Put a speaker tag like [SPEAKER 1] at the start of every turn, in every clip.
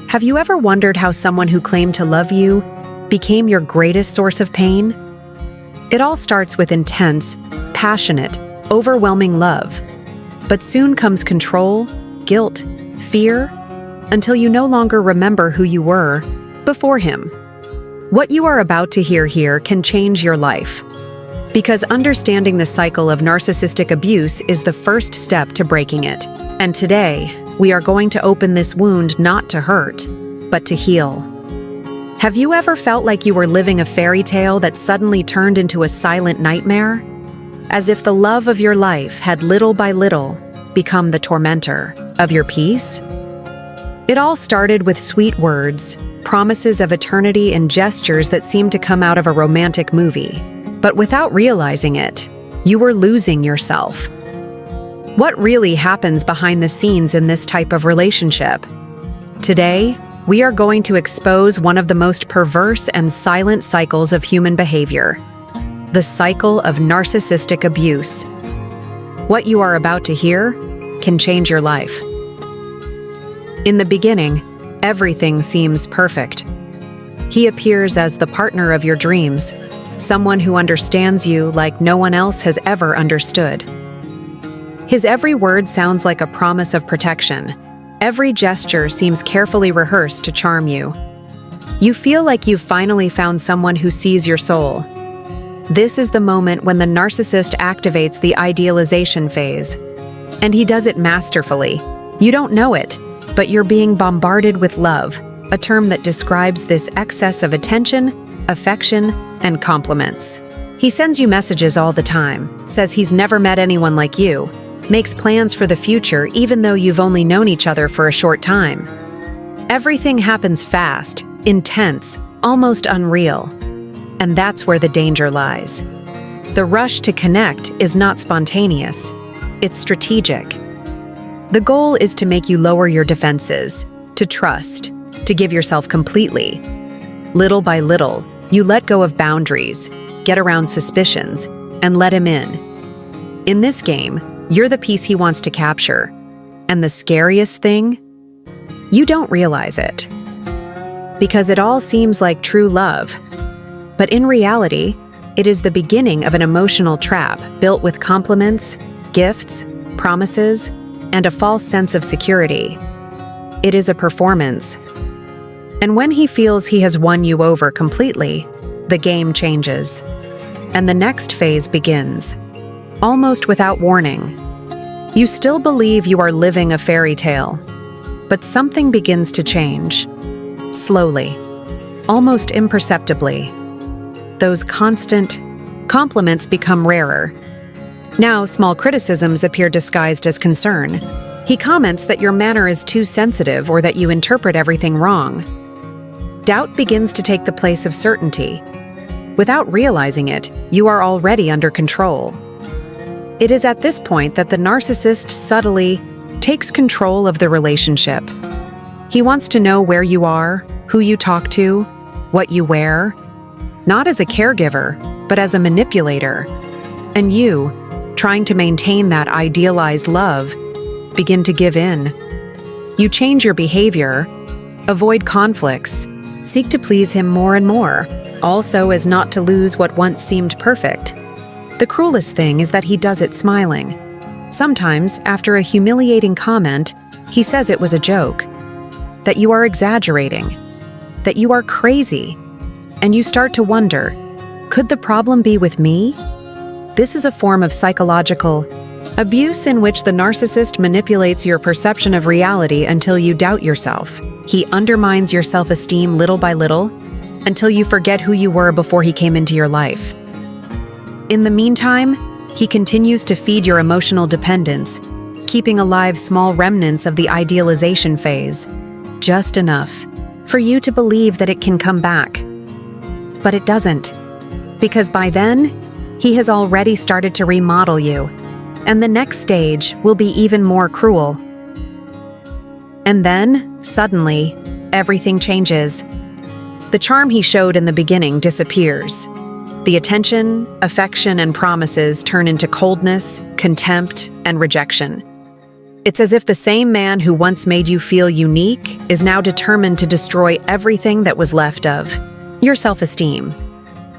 [SPEAKER 1] Have you ever wondered how someone who claimed to love you became your greatest source of pain? It all starts with intense, passionate, overwhelming love. But soon comes control, guilt, fear, until you no longer remember who you were before him. What you are about to hear here can change your life, because understanding the cycle of narcissistic abuse is the first step to breaking it. And today, we are going to open this wound not to hurt, but to heal. Have you ever felt like you were living a fairy tale that suddenly turned into a silent nightmare? As if the love of your life had little by little become the tormentor of your peace? It all started with sweet words, promises of eternity, and gestures that seemed to come out of a romantic movie. But without realizing it, you were losing yourself. What really happens behind the scenes in this type of relationship? Today, we are going to expose one of the most perverse and silent cycles of human behavior: the cycle of narcissistic abuse. What you are about to hear can change your life. In the beginning, everything seems perfect. He appears as the partner of your dreams, someone who understands you like no one else has ever understood. His every word sounds like a promise of protection. Every gesture seems carefully rehearsed to charm you. You feel like you've finally found someone who sees your soul. This is the moment when the narcissist activates the idealization phase. And he does it masterfully. You don't know it, but you're being bombarded with love, a term that describes this excess of attention, affection, and compliments. He sends you messages all the time, says he's never met anyone like you, makes plans for the future even though you've only known each other for a short time. Everything happens fast, intense, almost unreal. And that's where the danger lies. The rush to connect is not spontaneous, it's strategic. The goal is to make you lower your defenses, to trust, to give yourself completely. Little by little, you let go of boundaries, get around suspicions, and let him in. In this game, you're the piece he wants to capture. And the scariest thing? You don't realize it. Because it all seems like true love. But in reality, it is the beginning of an emotional trap built with compliments, gifts, promises, and a false sense of security. It is a performance. And when he feels he has won you over completely, the game changes. And the next phase begins. Almost without warning. You still believe you are living a fairy tale, but something begins to change. Slowly, almost imperceptibly. Those constant compliments become rarer. Now, small criticisms appear disguised as concern. He comments that your manner is too sensitive or that you interpret everything wrong. Doubt begins to take the place of certainty. Without realizing it, you are already under control. It is at this point that the narcissist subtly takes control of the relationship. He wants to know where you are, who you talk to, what you wear, not as a caregiver, but as a manipulator. And you, trying to maintain that idealized love, begin to give in. You change your behavior, avoid conflicts, seek to please him more and more, also as not to lose what once seemed perfect. The cruelest thing is that he does it smiling. Sometimes, after a humiliating comment, he says it was a joke, that you are exaggerating, that you are crazy, and you start to wonder, could the problem be with me? This is a form of psychological abuse in which the narcissist manipulates your perception of reality until you doubt yourself. He undermines your self-esteem little by little until you forget who you were before he came into your life. In the meantime, he continues to feed your emotional dependence, keeping alive small remnants of the idealization phase, just enough for you to believe that it can come back. But it doesn't, because by then, he has already started to remodel you, and the next stage will be even more cruel. And then, suddenly, everything changes. The charm he showed in the beginning disappears. The attention, affection, and promises turn into coldness, contempt, and rejection. It's as if the same man who once made you feel unique is now determined to destroy everything that was left of your self-esteem.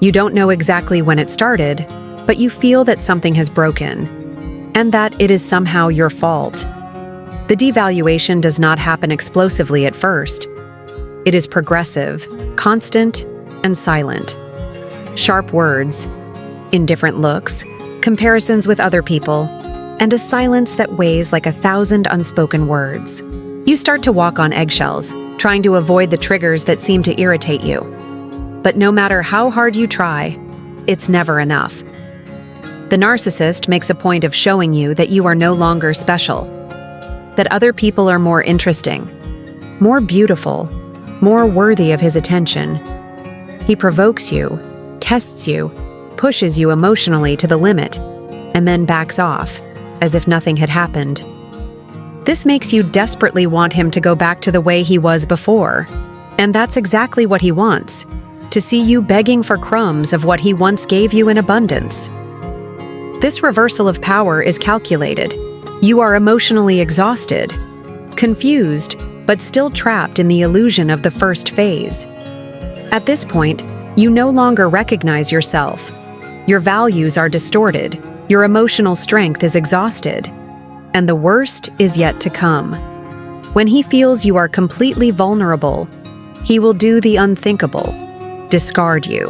[SPEAKER 1] You don't know exactly when it started, but you feel that something has broken, and that it is somehow your fault. The devaluation does not happen explosively at first. It is progressive, constant, and silent. Sharp words, indifferent looks, comparisons with other people, and a silence that weighs like 1,000 unspoken words. You start to walk on eggshells, trying to avoid the triggers that seem to irritate you. But no matter how hard you try, it's never enough. The narcissist makes a point of showing you that you are no longer special, that other people are more interesting, more beautiful, more worthy of his attention. He provokes you, tests you, pushes you emotionally to the limit, and then backs off, as if nothing had happened. This makes you desperately want him to go back to the way he was before. And that's exactly what he wants, to see you begging for crumbs of what he once gave you in abundance. This reversal of power is calculated. You are emotionally exhausted, confused, but still trapped in the illusion of the first phase. At this point, you no longer recognize yourself. Your values are distorted. Your emotional strength is exhausted, and the worst is yet to come. When he feels you are completely vulnerable, he will do the unthinkable, discard you.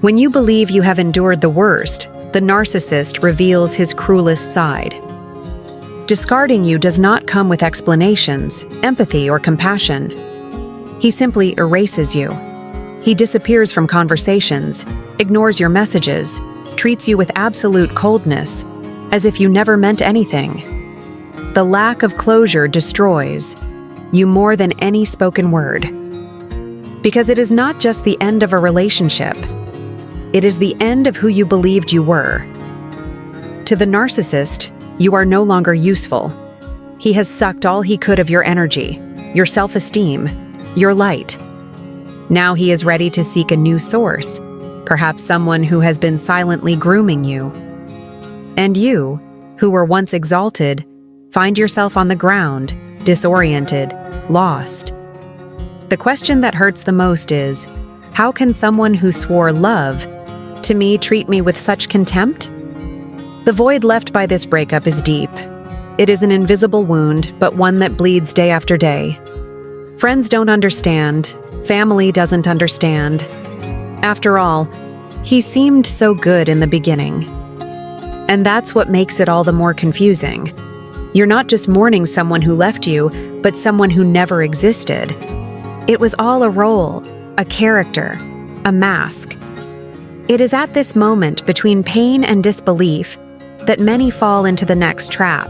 [SPEAKER 1] When you believe you have endured the worst, the narcissist reveals his cruelest side. Discarding you does not come with explanations, empathy, or compassion. He simply erases you. He disappears from conversations, ignores your messages, treats you with absolute coldness, as if you never meant anything. The lack of closure destroys you more than any spoken word. Because it is not just the end of a relationship, it is the end of who you believed you were. To the narcissist, you are no longer useful. He has sucked all he could of your energy, your self-esteem, your light. Now he is ready to seek a new source, perhaps someone who has been silently grooming you. And you, who were once exalted, find yourself on the ground, disoriented, lost. The question that hurts the most is, how can someone who swore love to me treat me with such contempt? The void left by this breakup is deep. It is an invisible wound, but one that bleeds day after day. Friends don't understand. Family doesn't understand. After all, he seemed so good in the beginning. And that's what makes it all the more confusing. You're not just mourning someone who left you, but someone who never existed. It was all a role, a character, a mask. It is at this moment between pain and disbelief that many fall into the next trap.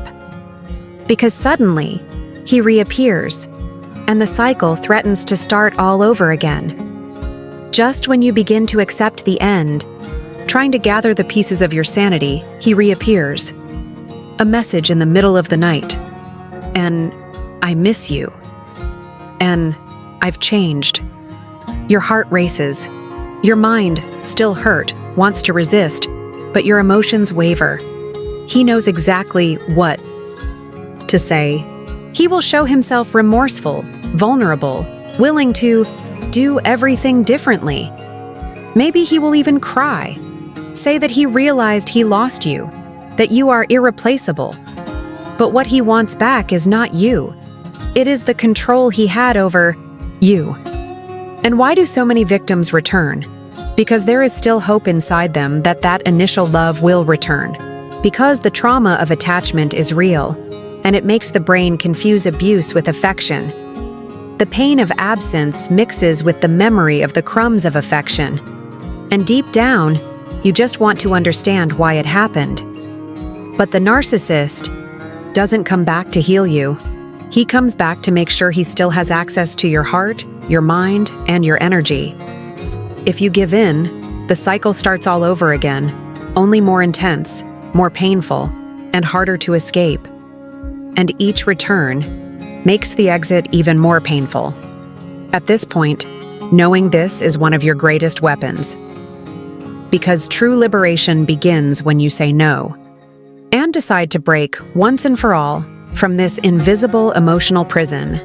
[SPEAKER 1] Because suddenly, he reappears, and the cycle threatens to start all over again. Just when you begin to accept the end, trying to gather the pieces of your sanity, he reappears. A message in the middle of the night. And I miss you. And I've changed. Your heart races. Your mind, still hurt, wants to resist, but your emotions waver. He knows exactly what to say. He will show himself remorseful, vulnerable, willing to do everything differently. Maybe he will even cry, say that he realized he lost you, that you are irreplaceable. But what he wants back is not you. It is the control he had over you. And why do so many victims return? Because there is still hope inside them that that initial love will return. Because the trauma of attachment is real, and it makes the brain confuse abuse with affection. The pain of absence mixes with the memory of the crumbs of affection. And deep down, you just want to understand why it happened. But the narcissist doesn't come back to heal you. He comes back to make sure he still has access to your heart, your mind, and your energy. If you give in, the cycle starts all over again, only more intense, more painful, and harder to escape. And each return makes the exit even more painful. At this point, knowing this is one of your greatest weapons. Because true liberation begins when you say no, and decide to break, once and for all, from this invisible emotional prison.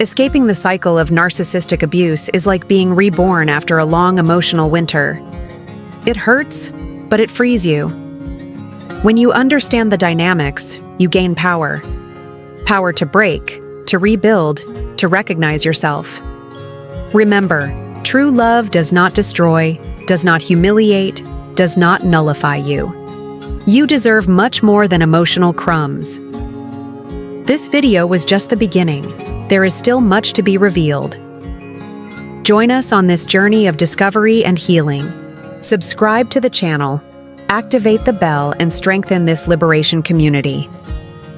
[SPEAKER 1] Escaping the cycle of narcissistic abuse is like being reborn after a long emotional winter. It hurts, but it frees you. When you understand the dynamics, you gain power. Power to break, to rebuild, to recognize yourself. Remember, true love does not destroy, does not humiliate, does not nullify you. You deserve much more than emotional crumbs. This video was just the beginning. There is still much to be revealed. Join us on this journey of discovery and healing. Subscribe to the channel, activate the bell, and strengthen this liberation community.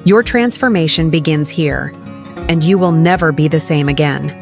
[SPEAKER 1] Your transformation begins here, and you will never be the same again.